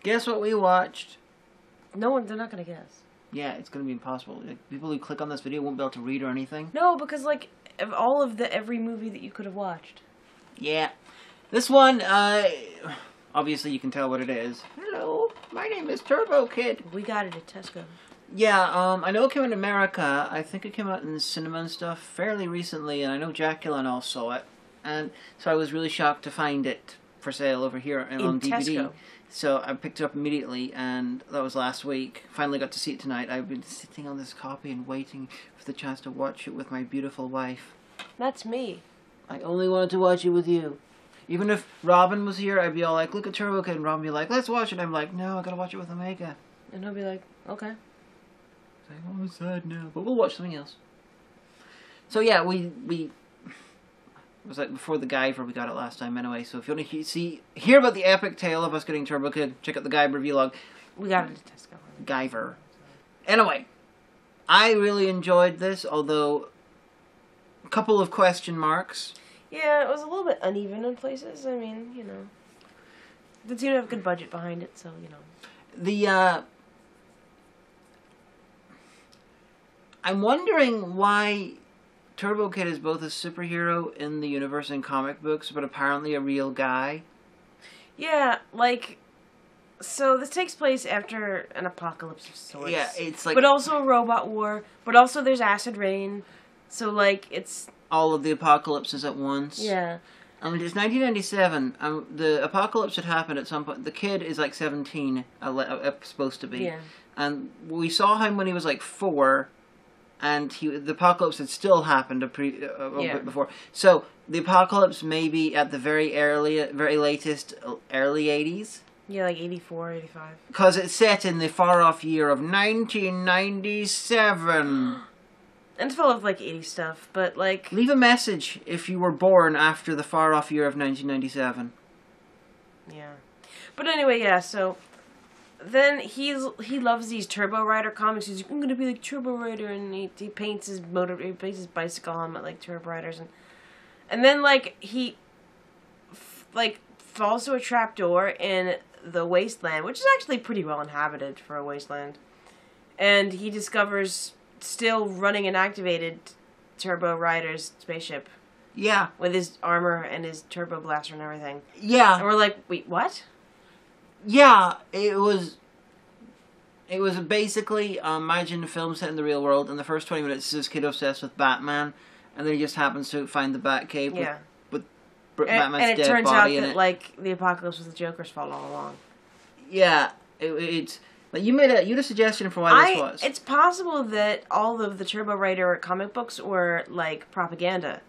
Guess what we watched? They're not gonna guess. Yeah, it's gonna be impossible. Like, people who click on this video won't be able to read or anything. No, because like of all of every movie that you could have watched. Yeah. This one, obviously you can tell what it is. Hello, my name is Turbo Kid. We got it at Tesco. Yeah, I know it came in America. I think it came out in the cinema and stuff fairly recently, and I know Jacula and all saw it. And so I was really shocked to find it for sale over here on DVD. Tesco. So I picked it up immediately, and that was last week. Finally got to see it tonight. I've been sitting on this copy and waiting for the chance to watch it with my beautiful wife. That's me. I only wanted to watch it with you. Even if Robin was here, I'd be all like, look at Turbo Kid, and Robin would be like, let's watch it. I'm like, no, I gotta watch it with Omega. And he'll be like, okay. It's like, oh, I'm sad now. But we'll watch something else. So yeah, we it was like before the Guyver, we got it last time anyway. So if you want to hear about the epic tale of us getting Turbo Kid, check out the Guyver vlog. We got it at Tesco. Guyver. Anyway, I really enjoyed this, although a couple of question marks. Yeah, it was a little bit uneven in places. I mean, you know, they seem to have a good budget behind it, so you know. I'm wondering why Turbo Kid is both a superhero in the universe in comic books, but apparently a real guy. Yeah, like, so this takes place after an apocalypse of sorts. Yeah, it's like... But also a robot war, but also there's acid rain, so, like, it's... all of the apocalypses at once. Yeah. I mean, it's 1997. The apocalypse had happened at some point. The kid is, like, 17, supposed to be. Yeah. And we saw him when he was, like, 4... and the apocalypse had still happened a bit before. So the apocalypse may be at the very latest, early 80s. Yeah, like 84, 85. Because it's set in the far-off year of 1997. And it's full of, like, 80s stuff, but, like... Leave a message if you were born after the far-off year of 1997. Yeah. But anyway, yeah, so... Then he loves these Turbo Rider comics. He's like, I'm gonna be like Turbo Rider, and he paints his bicycle helmet like Turbo Riders, and then like he falls to a trapdoor in the wasteland, which is actually pretty well inhabited for a wasteland, and he discovers still running an activated Turbo Rider's spaceship. Yeah. With his armor and his turbo blaster and everything. Yeah. And we're like, wait, what? Yeah, it was basically, imagine a film set in the real world, and the first 20 minutes is this kid obsessed with Batman, and then he just happens to find the Batcave with Batman's dead body in it. And it turns out that, like, the apocalypse was the Joker's fault all along. Yeah, it's... Like, you had a suggestion for why this was. It's possible that all of the Turbo Rider comic books were, like, propaganda.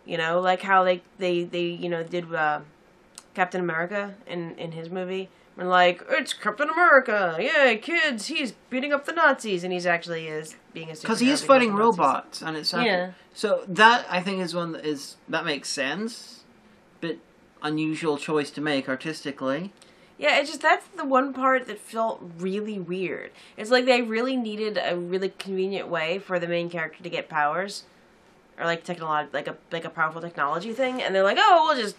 You know, like how they you know, did Captain America in his movie. We're like, it's Captain America! Yay, kids! He's beating up the Nazis, and he's actually being a superhero. Because he is fighting robots, and it's so that I think is one that makes sense. Bit unusual choice to make artistically. Yeah, it's just that's the one part that felt really weird. It's like they really needed a really convenient way for the main character to get powers, or like like a powerful technology thing, and they're like, oh, we'll just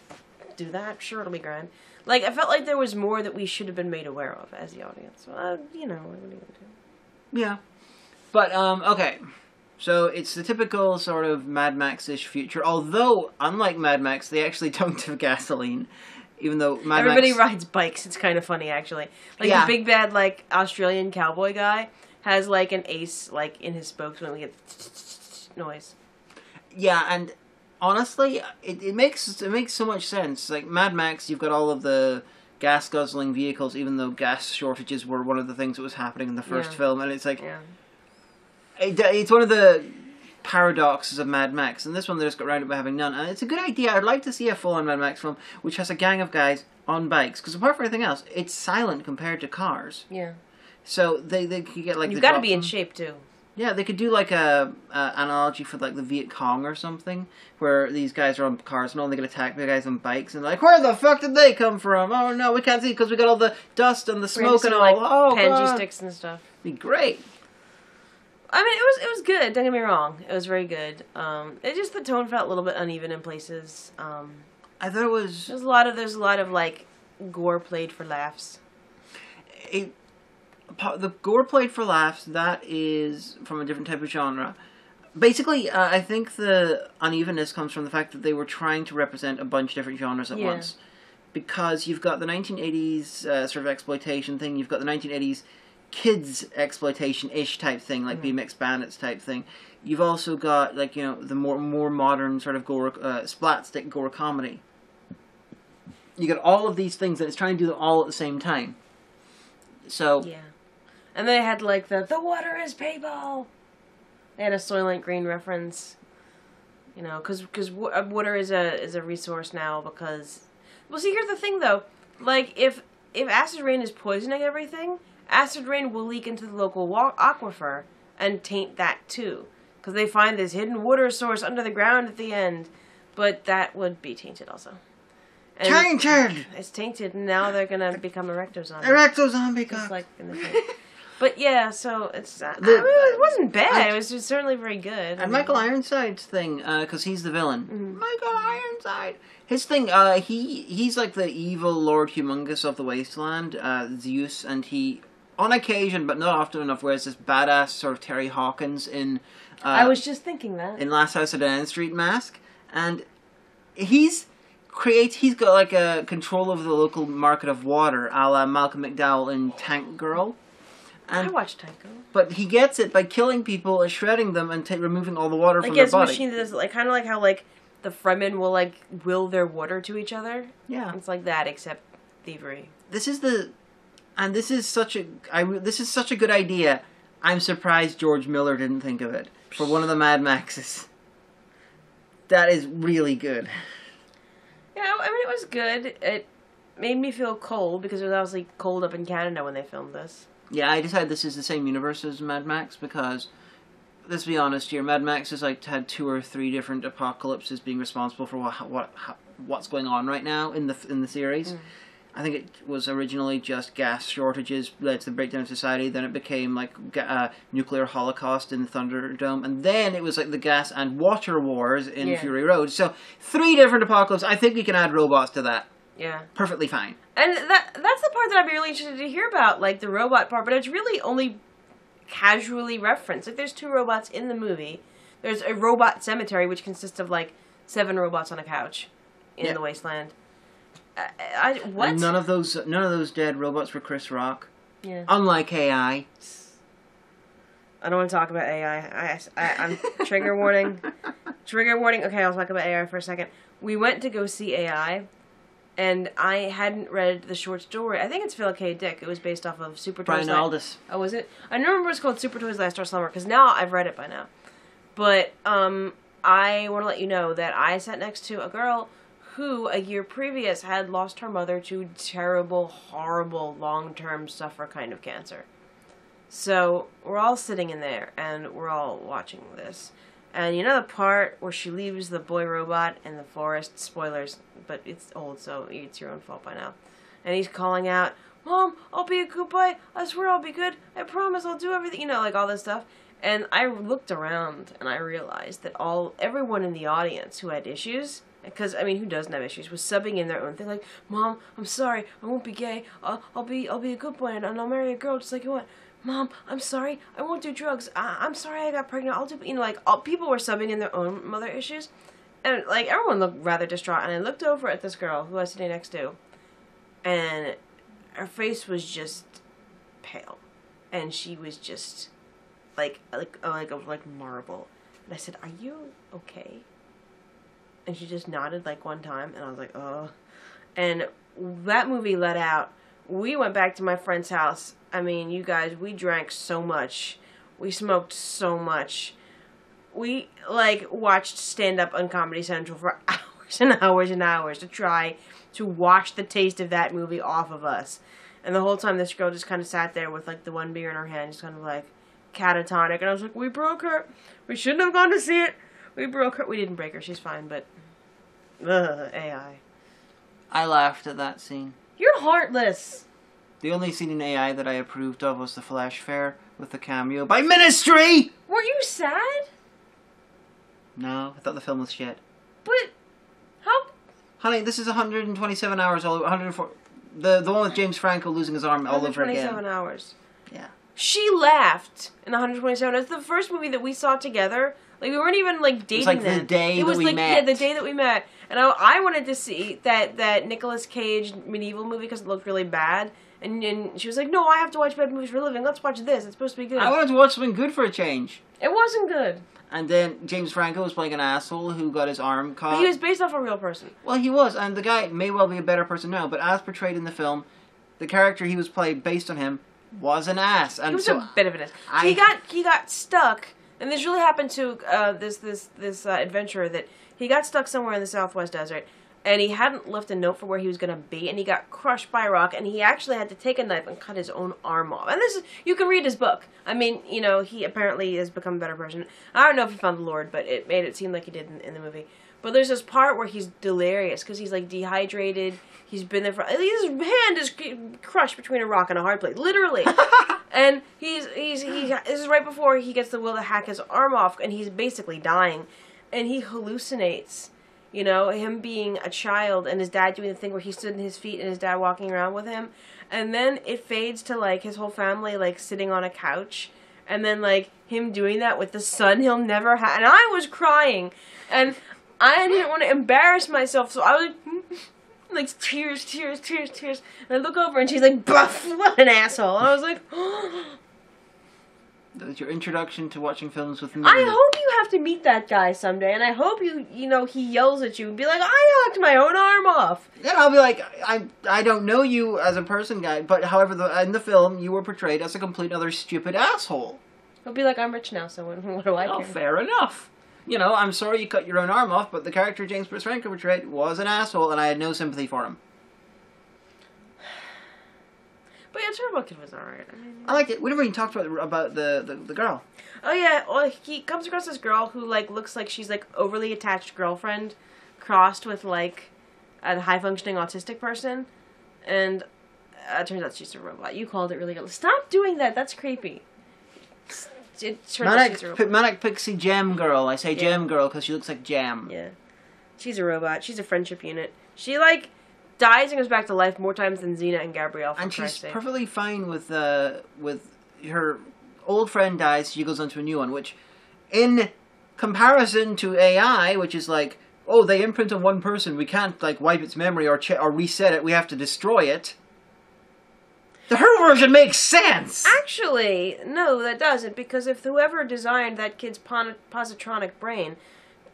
do that. Sure, it'll be grand. Like, I felt like there was more that we should have been made aware of as the audience. Well, you know, what are you going to do? Yeah. But, okay. So, it's the typical sort of Mad Max-ish future. Although, unlike Mad Max, they actually don't have gasoline. Even though Everybody rides bikes. It's kind of funny, actually. Like, the big bad, like, Australian cowboy guy has, like, an ace, like, in his spokes when we get noise. Yeah, and... honestly, it makes so much sense. Like Mad Max, you've got all of the gas-guzzling vehicles, even though gas shortages were one of the things that was happening in the first film, and it's like it's one of the paradoxes of Mad Max. And this one, they just got around it by having none, and it's a good idea. I'd like to see a full-on Mad Max film which has a gang of guys on bikes, because apart from everything else, it's silent compared to cars. Yeah. So they could get like you've got to be in shape too. Yeah, they could do like a analogy for like the Viet Cong or something, where these guys are on cars and all they get attacked by guys on bikes, and like, where the fuck did they come from? Oh no, we can't see because we got all the dust and the smoke and all. Like, oh, Panji sticks and stuff. Be great. I mean, it was good. Don't get me wrong, it was very good. It just the tone felt a little bit uneven in places. I thought it was. There's a lot of like gore played for laughs. The gore played for laughs, that is from a different type of genre. Basically, I think the unevenness comes from the fact that they were trying to represent a bunch of different genres at once. Because you've got the 1980s sort of exploitation thing, you've got the 1980s kids exploitation-ish type thing, like BMX Bandits type thing. You've also got, like, you know, the more modern sort of gore, splat-stick gore comedy. You got all of these things that it's trying to do them all at the same time. So... Yeah. And they had, like, the water is people! They had a Soylent Green reference. You know, because water is a resource now because... Well, see, here's the thing, though. Like, if acid rain is poisoning everything, acid rain will leak into the local aquifer and taint that, too. Because they find this hidden water source under the ground at the end. But that would be tainted, also. And tainted! It's tainted, and now they're going to become erectozombie. Erectozombie, just like in the film. But yeah, so it's... I mean, it wasn't bad. It was just certainly very good. And Michael Ironside's thing, because he's the villain. Mm-hmm. Michael Ironside! His thing, he's like the evil Lord Humongous of the Wasteland, Zeus, and he, on occasion, but not often enough, wears this badass sort of Terry Hawkins in... I was just thinking that. In Last House on Elm Street mask. And he's got like a control over the local market of water, a la Malcolm McDowell in Tank Girl. And, I watched Tank Girl. But he gets it by killing people, shredding them, and removing all the water from their body. Like, it's a machine that does, like, kind of like how, like, the Fremen will, like, will their water to each other. Yeah. It's like that, except thievery. This is such a good idea. I'm surprised George Miller didn't think of it for one of the Mad Maxes. That is really good. Yeah, I mean, it was good. It made me feel cold, because it was obviously cold up in Canada when they filmed this. Yeah, I decided this is the same universe as Mad Max, because, let's be honest here, Mad Max has like had 2 or 3 different apocalypses being responsible for what's going on right now in the series. Mm. I think it was originally just gas shortages led to the breakdown of society, then it became like nuclear holocaust in the Thunderdome, and then it was like the gas and water wars in Fury Road. So 3 different apocalypses. I think we can add robots to that. Yeah. Perfectly fine. And that's the part that I'd be really interested to hear about, like the robot part, but it's really only casually referenced. Like, there's 2 robots in the movie. There's a robot cemetery, which consists of, like, 7 robots on a couch in the wasteland. What? And none of those dead robots were Chris Rock. Yeah. Unlike AI. I don't want to talk about AI. I'm trigger warning. Trigger warning. Okay, I'll talk about AI for a second. We went to go see AI, and I hadn't read the short story. I think it's Philip K. Dick. It was based off of Super Toys. Brian Aldiss. Oh, was it? I don't remember it's called Super Toys Last Star Summer, because now I've read it by now. But I want to let you know that I sat next to a girl who, a year previous, had lost her mother to terrible, horrible, long-term suffer kind of cancer. So, we're all sitting in there, and we're all watching this. And you know the part where she leaves the boy robot in the forest? Spoilers, but it's old, so it's your own fault by now. And he's calling out, "Mom, I'll be a good boy. I swear I'll be good. I promise I'll do everything." You know, like all this stuff. And I looked around, and I realized that everyone in the audience who had issues, because, I mean, who doesn't have issues, was subbing in their own thing. Like, "Mom, I'm sorry. I won't be gay. I'll be a good boy, and I'll marry a girl just like you want. Mom, I'm sorry. I won't do drugs. I'm sorry I got pregnant. I'll do..." You know, like, people were subbing in their own mother issues. And, like, everyone looked rather distraught. And I looked over at this girl who I was sitting next to, and her face was just pale. And she was just like marble. And I said, "Are you okay?" And she just nodded like one time, and I was like, "Oh." And that movie let out. We went back to my friend's house. I mean, you guys, we drank so much. We smoked so much. We, like, watched stand-up on Comedy Central for hours and hours and hours to try to wash the taste of that movie off of us. And the whole time, this girl just kind of sat there with, like, the one beer in her hand, just kind of, like, catatonic. And I was like, "We broke her. We shouldn't have gone to see it. We broke her." We didn't break her. She's fine, but... AI. I laughed at that scene. You're heartless. The only scene in AI that I approved of was the Flash Fair with the cameo by Ministry! Were you sad? No, I thought the film was shit. But, how... Honey, this is 127 hours, 104... The one with James Franco losing his arm all over again. 127 hours. Yeah. She laughed in 127 hours. It's the first movie that we saw together. Like, we weren't even, like, dating then. It was like the day that we met. Yeah, the day that we met. And I wanted to see that Nicolas Cage medieval movie because it looked really bad. And she was like, no, I have to watch bad movies for a living. Let's watch this. It's supposed to be good. I wanted to watch something good for a change. It wasn't good. And then James Franco was playing an asshole who got his arm caught. But he was based off a real person. Well, he was. And the guy may well be a better person now. But as portrayed in the film, the character he was played based on him was an ass. And he was so a bit of an ass. He got stuck. And this really happened to this adventurer that he got stuck somewhere in the Southwest desert, and he hadn't left a note for where he was going to be, and he got crushed by a rock, and he actually had to take a knife and cut his own arm off. And this is, you can read his book. I mean, you know, he apparently has become a better person. I don't know if he found the Lord, but it made it seem like he did in the movie. But there's this part where he's delirious because he's like dehydrated. He's been there for his hand is crushed between a rock and a hard place, literally. And this is right before he gets the will to hack his arm off, and he's basically dying, and he hallucinates, you know, him being a child and his dad doing the thing where he stood in his feet and his dad walking around with him, and then it fades to like his whole family like sitting on a couch, and then like him doing that with the son he'll never have, and I was crying, and I didn't want to embarrass myself, so I was like tears. And I look over and she's like, "Buff, what an asshole!" And I was like, That was your introduction to watching films with me. I hope you have to meet that guy someday, and I hope you know, he yells at you and be like, "I hacked my own arm off." Then I'll be like, I don't know you as a person, guy, but however, in the film, you were portrayed as a complete other stupid asshole. He'll be like, "I'm rich now, so what do I care?" Fair enough. You know, I'm sorry you cut your own arm off, but the character James Franco portrayed was an asshole, and I had no sympathy for him. But yeah, Turbo Kid was alright. I liked it. We never even talked about the girl. Oh yeah, well, he comes across this girl who like looks like she's like overly attached girlfriend, crossed with like a high functioning autistic person, and it turns out she's a robot. You called it really good. Stop doing that. That's creepy. Manic Pixie Gem Girl. I say Gem Girl because she looks like jam. Yeah. She's a robot. She's a friendship unit. She, like, dies and goes back to life more times than Xena and Gabrielle, and she's perfectly fine with her old friend dies, she goes on to a new one, which, in comparison to AI, which is like, oh, they imprint on one person, we can't, like, wipe its memory or reset it, we have to destroy it. Her version makes sense! Actually, no, that doesn't, because if whoever designed that kid's positronic brain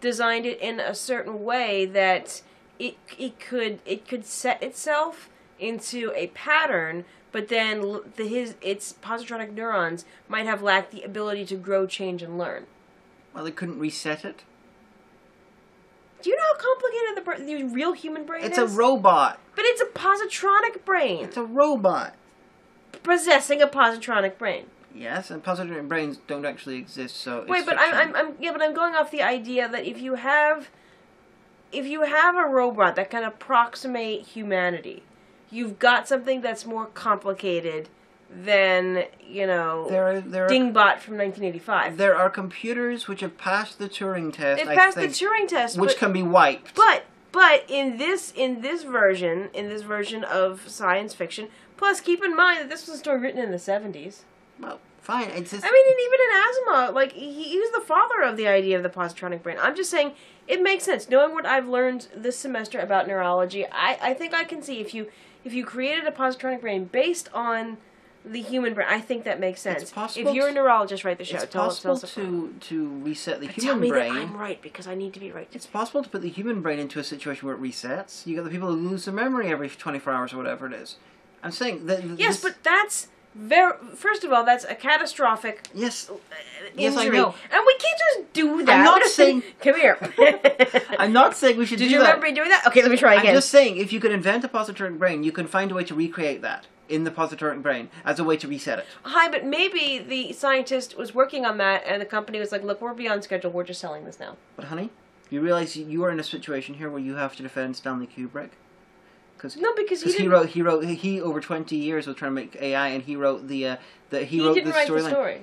designed it in a certain way that it could set itself into a pattern, but then its positronic neurons might have lacked the ability to grow, change, and learn. Well, they couldn't reset it? Do you know how complicated the real human brain is? It's a robot. But it's a positronic brain. It's a robot. Possessing a positronic brain. Yes, and positronic brains don't actually exist, so wait, but I'm going off the idea that if you have a robot that can approximate humanity, you've got something that's more complicated than, you know, Dingbot from 1985. There are computers which have passed the Turing test. They passed the Turing test, which can be wiped. But in this version of science fiction, plus keep in mind that this was a story written in the 70s. Well, fine. It's just... I mean, and even in Asimov, like, he was the father of the idea of the positronic brain. I'm just saying, it makes sense. Knowing what I've learned this semester about neurology, I think I can see if you created a positronic brain based on the human brain, I think that makes sense. It's possible if you're a neurologist, write the show. It's possible to reset the human brain. That I'm right, because I need to be right. It's possible to put the human brain into a situation where it resets. You got the people who lose their memory every 24 hours or whatever it is. I'm saying that... Yes, but that's... First of all, that's a catastrophic injury. Yes, I know. And we can't just do that. I'm not saying... Come here. I'm not saying we should do that. Did you remember doing that? Okay, let me try again. I'm just saying, if you could invent a positronic brain, you can find a way to recreate that in the positronic brain as a way to reset it. Hi, but maybe the scientist was working on that and the company was like, look, we're beyond schedule, we're just selling this now. But honey, you realize you are in a situation here where you have to defend Stanley Kubrick? Because he over 20 years was trying to make AI, and he wrote the story.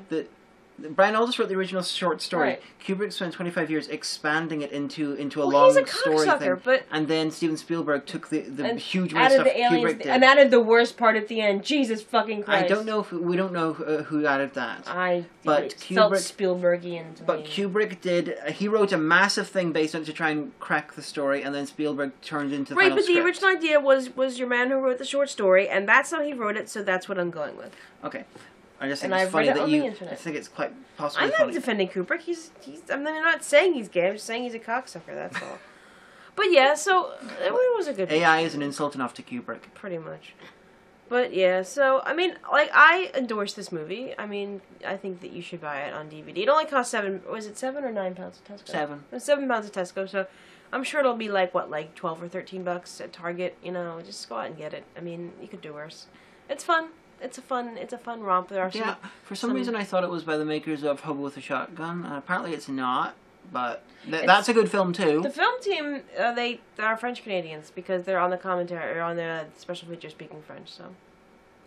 Brian Aldiss wrote the original short story. Right. Kubrick spent 25 years expanding it into a Well, long he's a story cocksucker, thing. but- And then Steven Spielberg took the And huge amount of added stuff the aliens Kubrick did. and added the worst part at the end. Jesus fucking Christ! I don't know we don't know who added that. But But felt Kubrick- Spielbergian to But me. Kubrick he wrote a massive thing based on it to try and crack the story, and then Spielberg turned into the Right, final but the script. original idea was your man who wrote the short story, and that's how he wrote it. So that's what I'm going with. Okay. I just think And it's I've funny read it that on the you. internet. I think it's quite possibly I'm not funny. defending Kubrick. He's. I'm not saying he's gay. I'm just saying he's a cocksucker. That's all. But yeah, so it was a good. AI is an insult enough to Kubrick. Pretty much. But yeah, so I mean, like, I endorse this movie. I mean, I think that you should buy it on DVD. It only cost £7 or £9 at Tesco? £7. It was £7 at Tesco. So I'm sure it'll be like 12 or $13 at Target. You know, just go out and get it. I mean, you could do worse. It's fun. It's a fun romp. There are Yeah, for some reason I thought it was by the makers of Hobo with a Shotgun. Apparently it's not, but that's a good film too. The film team, they are French Canadians because they're on the commentary or on the special feature speaking French. So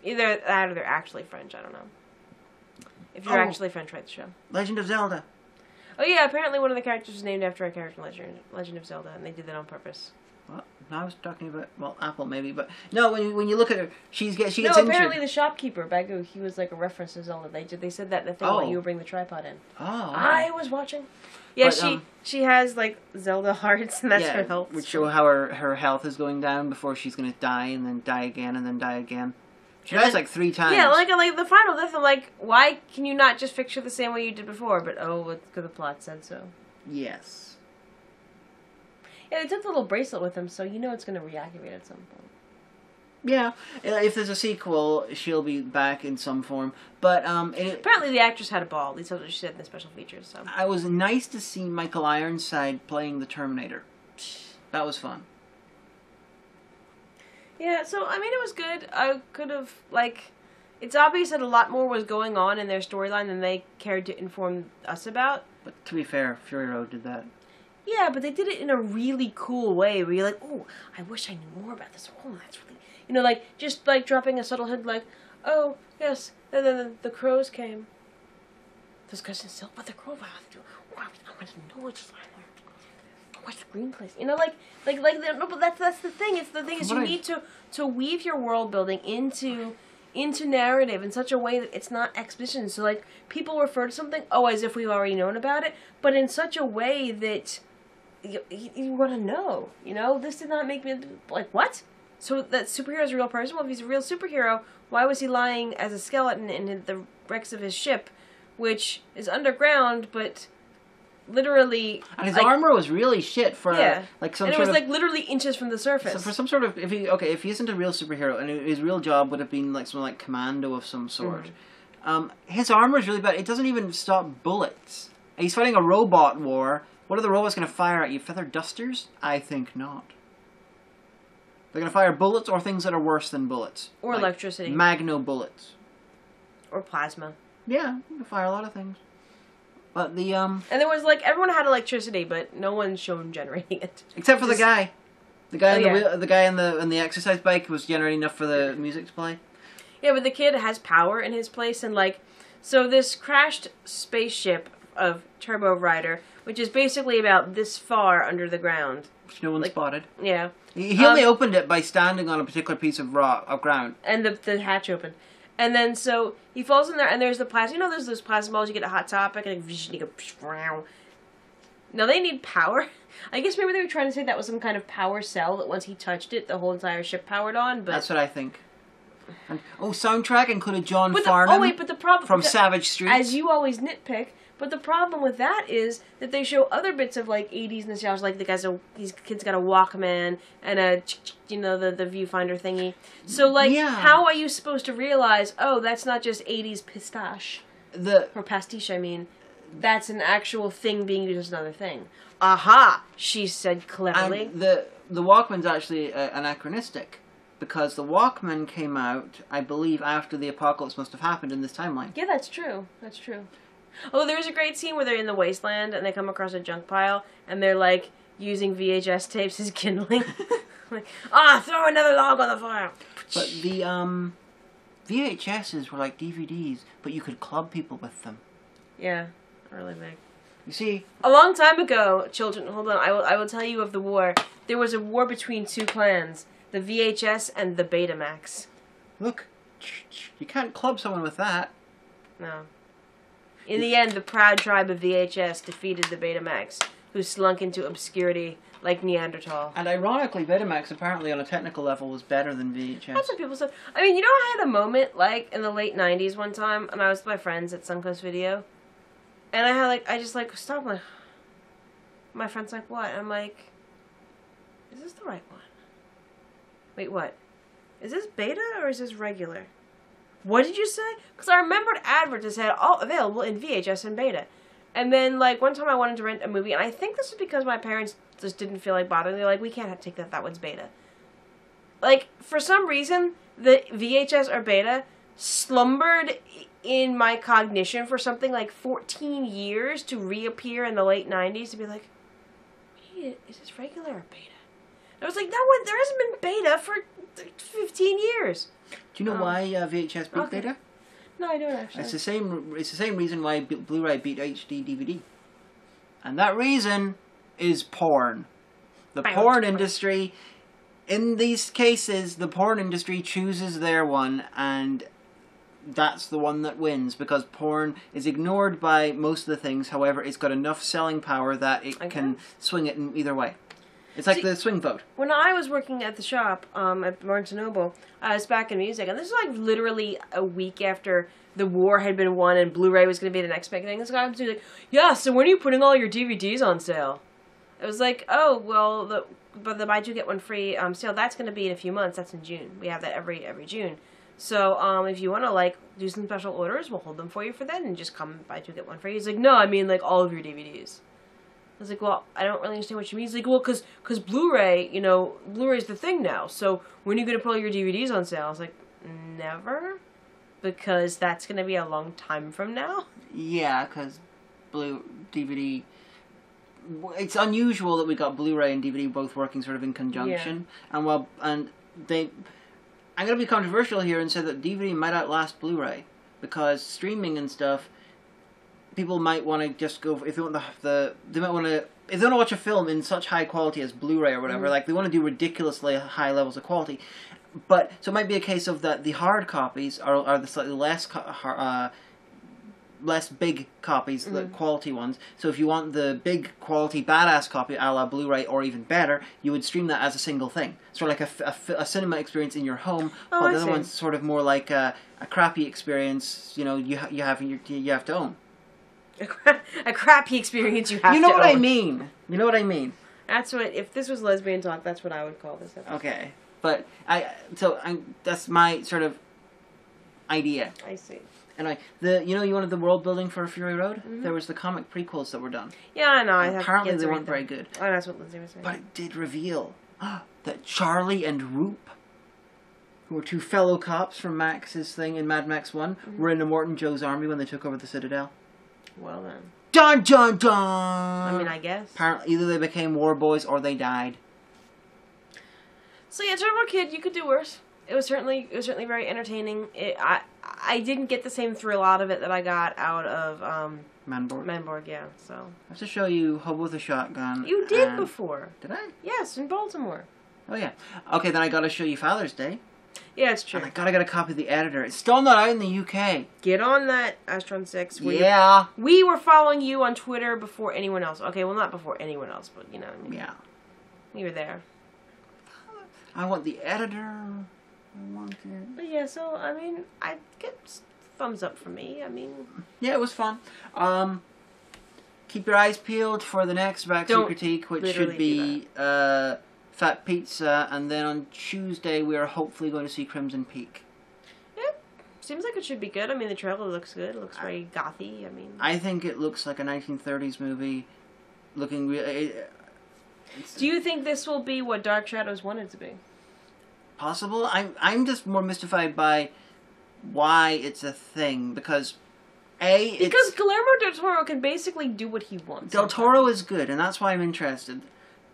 either that or they're actually French. I don't know. If you're actually French, write the show. Legend of Zelda. Oh yeah, apparently one of the characters was named after a character in Legend of Zelda, and they did that on purpose. Well, I was talking about Apple maybe, but no. When you look at her, she gets No, injured. apparently the shopkeeper Bagu, he was like a reference to Zelda. They said that in the thing when you would bring the tripod in. Oh. I was watching. Yeah, But, she has like Zelda hearts, and that's her health. Which show how her health is going down before she's going to die, and then die again, and then die again. She dies like 3 times. Yeah, like the final death. I'm like, why can you not just fix her the same way you did before? But it's because the plot said so. Yes. Yeah, they took the little bracelet with them, so you know it's going to reactivate at some point. Yeah, if there's a sequel, she'll be back in some form. But apparently the actress had a ball. At least that's what she said in the special features. So it was nice to see Michael Ironside playing the Terminator. That was fun. Yeah, so I mean it was good. I could have it's obvious that a lot more was going on in their storyline than they cared to inform us about. But to be fair, Fury Road did that. Yeah, but they did it in a really cool way where you're like, oh, I wish I knew more about this. Oh, that's really... just dropping a subtle hint like, oh, yes, and then the crows came. Those guys didn't sell, but the crow... I want to know what's the green place. No, but that's the thing. It's the thing is you need to weave your world building into narrative in such a way that it's not exposition. So, people refer to something, as if we've already known about it, but in such a way that you want to know. This did not make me, what? So that superhero's a real person? Well, if he's a real superhero, why was he lying as a skeleton in the wrecks of his ship, which is underground, but literally... And his armor was really shit for, some and sort it was, of... literally inches from the surface. So for some sort of... If he isn't a real superhero, and his real job would have been, something like commando of some sort, his armor is really bad. It doesn't even stop bullets. He's fighting a robot war. What are the robots going to fire at you? Feather dusters? I think not. They're going to fire bullets or things that are worse than bullets. Or electricity. Magno bullets. Or plasma. Yeah, you can fire a lot of things. But the, And there was, everyone had electricity, but no one's shown generating it. Except for the guy. The guy the guy in the exercise bike was generating enough for the music to play. Yeah, but the kid has power in his place, and, so this crashed spaceship of Turbo Rider, which is basically about this far under the ground. Which no one spotted. Yeah. He only opened it by standing on a particular piece of ground. And the hatch opened. And then, so, he falls in there, and there's the plasma. There's those plasma balls you get at Hot Topic, and you go... Now, they need power. I guess maybe they were trying to say that was some kind of power cell, that once he touched it, the whole entire ship powered on, but... That's what I think. And, soundtrack included John Farnham but the problem... from Savage Streets. As you always nitpick... But the problem with that is that they show other bits of 80s nostalgia, these kids got a Walkman and a the viewfinder thingy. So how are you supposed to realize? Oh, that's not just 80s pistache or pastiche. I mean, that's an actual thing being used as another thing. Aha! She said cleverly. And the Walkman's actually anachronistic because the Walkman came out, I believe, after the apocalypse must have happened in this timeline. Yeah, that's true. That's true. Oh, there's a great scene where they're in the wasteland and they come across a junk pile and they're using VHS tapes as kindling. Throw another log on the fire. But the VHSs were like DVDs, but you could club people with them. Yeah, really big. You see, a long time ago, children, hold on, I will tell you of the war. There was a war between two clans, the VHS and the Betamax. look, you can't club someone with that. No. In the end, the proud tribe of VHS defeated the Betamax, who slunk into obscurity like Neanderthal. And ironically, Betamax apparently on a technical level was better than VHS. That's what people said. I mean, you know, I had a moment, like, in the late 90s one time, and I was with my friends at Suncoast Video, and I just, stopped, my friend's like, what? And I'm like, is this the right one? Wait, what? Is this beta or is this regular? What did you say? Because I remembered adverts that said, all available in VHS and beta. And then, one time I wanted to rent a movie, and I think this was because my parents just didn't feel like bothering. They're like, we can't take that one's beta. For some reason, the VHS or beta slumbered in my cognition for something like 14 years to reappear in the late 90s to be like, wait, is this regular or beta? And I was like, no, there hasn't been beta for 15 years. Do you know why VHS beat beta? No, I don't actually. It's the same reason why Blu-ray beat HD DVD, and that reason is porn. The porn industry, in these cases, the porn industry chooses their one, and that's the one that wins because porn is ignored by most of the things. However, it's got enough selling power that it can swing it in either way. It's like the swing vote. When I was working at the shop at Barnes & Noble, I was back in music, and this was literally a week after the war had been won and Blu-ray was going to be the next big thing. This guy was like, yeah, so when are you putting all your DVDs on sale? It was like, oh, well, the buy two get one free sale, that's going to be in a few months. That's in June. We have that every June. So if you want to do some special orders, we'll hold them for you for then and just come buy two get one free. He's like, no, I mean all of your DVDs. I was like, well, I don't really understand what you mean. He's like, well, because Blu-ray, Blu-ray's the thing now. So when are you going to put all your DVDs on sale? I was like, never, because that's going to be a long time from now. Yeah, because DVD. It's unusual that we got Blu-ray and DVD both working sort of in conjunction, I'm going to be controversial here and say that DVD might outlast Blu-ray because streaming and stuff. People might want to just go if they want they might want to if they want to watch a film in such high quality as Blu-ray or whatever. They want to do ridiculously high levels of quality. But so it might be a case of that the hard copies are the slightly less big copies, the quality ones. So if you want the big quality badass copy a la Blu-ray or even better, you would stream that as a single thing. Sort of like a cinema experience in your home. While the other one's sort of more like a crappy experience. You have to own. A crappy experience you have to You know what own. I mean. You know what I mean. That's what, if this was lesbian talk, that's what I would call this episode. Okay. But that's my sort of idea. I see. And you wanted the world building for Fury Road? Mm-hmm. There was the comic prequels that were done. Yeah, I know. Apparently they weren't very good. Oh, that's what Lindsay was saying. But it did reveal that Charlie and Roop, who were two fellow cops from Max's thing in Mad Max 1, were in Immortan Joe's army when they took over the Citadel. Well then. Dun dun dun! I mean, I guess. Apparently, either they became war boys or they died. So yeah, Turbo Kid, you could do worse. It was certainly very entertaining. I didn't get the same thrill out of it that I got out of Manborg, yeah. So I have to show you Hobo with a Shotgun. You did before. Did I? Yes, in Baltimore. Oh yeah. Okay, then I got to show you Father's Day. Yeah, it's true. And I gotta get a copy of the editor. It's still not out in the UK. Get on that, Astron 6. Yeah. We were following you on Twitter before anyone else. Okay, well, not before anyone else, but you know what I mean. Yeah. We were there. I want the editor. I want it. But yeah, so, I mean, I get thumbs up from me. I mean... Yeah, it was fun. Keep your eyes peeled for the next Backseat critique, which should be Fat Pizza, and then on Tuesday we are hopefully going to see Crimson Peak. Yeah, seems like it should be good. I mean, the trailer looks good. It looks very gothy. I mean, I think it looks like a 1930s movie, looking really. Do you think this will be what Dark Shadows wanted to be? Possible. I'm just more mystified by why it's a thing because. Because Guillermo del Toro can basically do what he wants. Del Toro is good, and that's why I'm interested.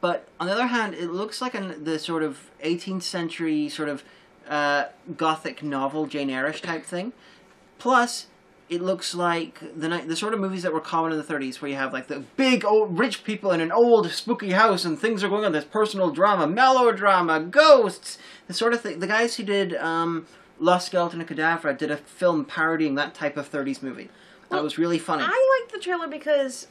But on the other hand, it looks like the sort of 18th century sort of gothic novel, Jane Eyre-ish type thing. Plus, it looks like the sort of movies that were common in the 30s, where you have like the big old rich people in an old spooky house and things are going on. There's personal drama, melodrama, ghosts, the sort of thing. The guys who did Lost Skeleton and Cadaver did a film parodying that type of 30s movie. That was really funny. I liked the trailer because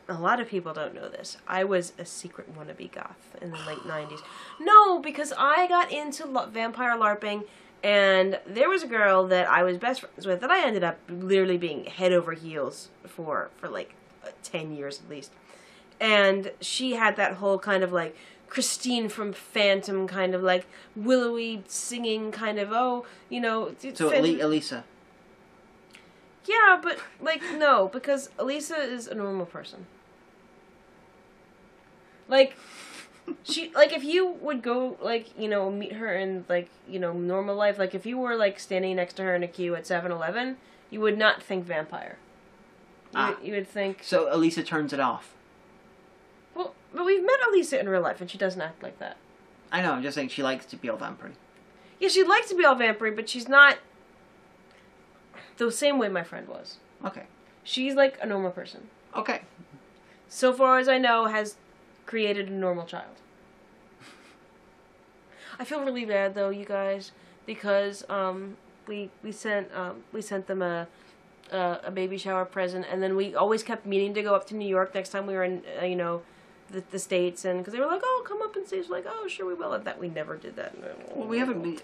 a lot of people don't know this. I was a secret wannabe goth in the late 90s. No, because I got into vampire LARPing, and there was a girl that I was best friends with that I ended up literally being head over heels for like 10 years at least. And she had that whole kind of like Christine from Phantom kind of like willowy singing kind of, oh, you know. So Elisa. Yeah, but like no, because Elisa is a normal person. Like she, like if you would go like, you know, meet her in like, you know, normal life, like if you were like standing next to her in a queue at 7-Eleven, you would not think vampire. You would think. So Elisa turns it off. Well, but we've met Elisa in real life, and she doesn't act like that. I know. I'm just saying she likes to be all vampire. Yeah, she likes to be all vampire, but she's not the same way my friend was. Okay. She's like a normal person. Okay. So far as I know, has created a normal child. I feel really bad though, you guys, because we sent them a baby shower present, and then we always kept meaning to go up to New York next time we were in you know, the States, and because they were like, oh, come up and see us, like, oh, sure we will, and that we never did that. Well, we haven't been.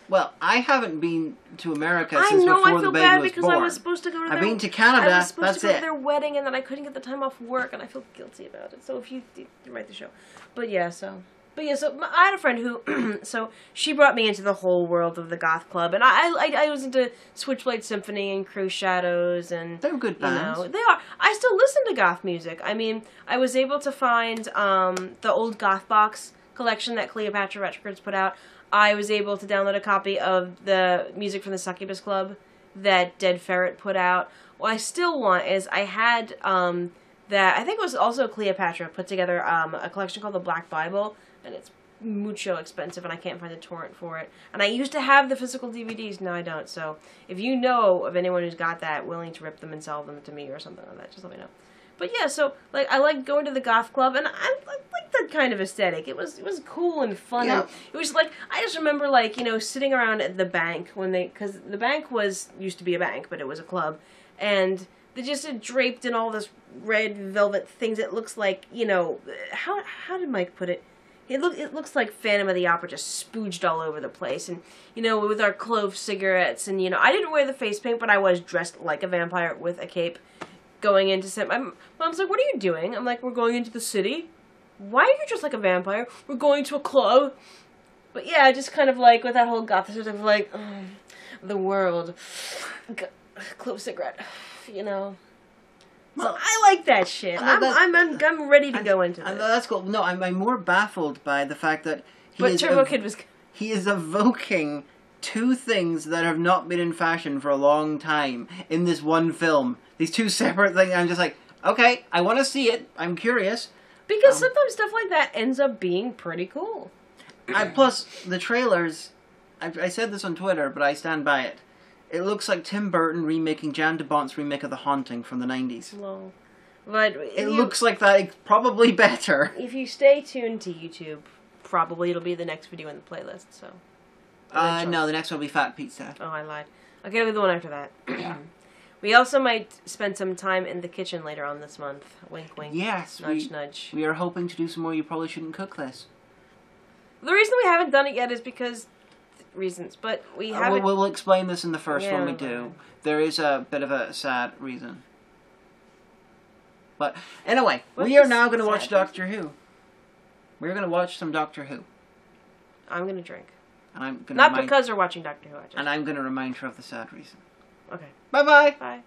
Well, I haven't been to America since I know, before I feel the baby bad was because born. I was supposed to go to I've been to Canada. I was supposed That's to go it. to their wedding, and then I couldn't get the time off work, and I feel guilty about it. So if you write the show, but I had a friend who, so she brought me into the whole world of the goth club, and I was into Switchblade Symphony and Cruise Shadows, and they're good bands. You know, they are. I still listen to goth music. I mean, I was able to find the old Goth Box collection that Cleopatra Records put out. I was able to download a copy of the music from the Succubus Club that Dead Ferret put out. What I still want is I had that I think it was also Cleopatra put together a collection called the Black Bible. And it's mucho expensive, and I can't find a torrent for it. And I used to have the physical DVDs, now I don't. So if you know of anyone who's got that, willing to rip them and sell them to me or something like that, just let me know. But yeah, so like I like going to the goth club, and I like that kind of aesthetic. It was cool and fun. Yeah. And it was like I just remember like, you know, sitting around at the bank when because the bank used to be a bank, but it was a club, and they just had draped in all this red velvet things. It looks like, you know, how did Mike put it? It looks like Phantom of the Opera just spooged all over the place. And, you know, with our clove cigarettes. And, you know, I didn't wear the face paint, but I was dressed like a vampire with a cape going into set. My mom's like, what are you doing? I'm like, we're going into the city. Why are you dressed like a vampire? We're going to a club. But, yeah, just kind of like with that whole goth sort of like, the world. Clove cigarette, you know. So I like that shit. I'm ready to go into this. That's cool. No, I'm more baffled by the fact that Turbo Kid was. He is evoking two things that have not been in fashion for a long time in this one film. These two separate things. I'm just like, okay, I want to see it. I'm curious. Because sometimes stuff like that ends up being pretty cool. Plus, the trailers. I said this on Twitter, but I stand by it. It looks like Tim Burton remaking Jan de Bont's remake of The Haunting from the 90s. Well, but it looks like that. It's probably better. If you stay tuned to YouTube, probably it'll be the next video in the playlist. So. No, the next one will be Fat Pizza. Oh, I lied. Okay, it'll be the one after that. Yeah. We also might spend some time in the kitchen later on this month. Wink, wink. Yes. Nudge, nudge. We are hoping to do some more You Probably Shouldn't Cook this. The reason we haven't done it yet is because reasons, but we haven't. We'll explain this in the first one we do. There is a bit of a sad reason. But anyway, we are now going to watch Doctor Who. We're going to watch some Doctor Who. I'm going to drink. And I'm gonna Not because we're watching Doctor Who. And I'm going to remind her of the sad reason. Okay. Bye-bye. Bye.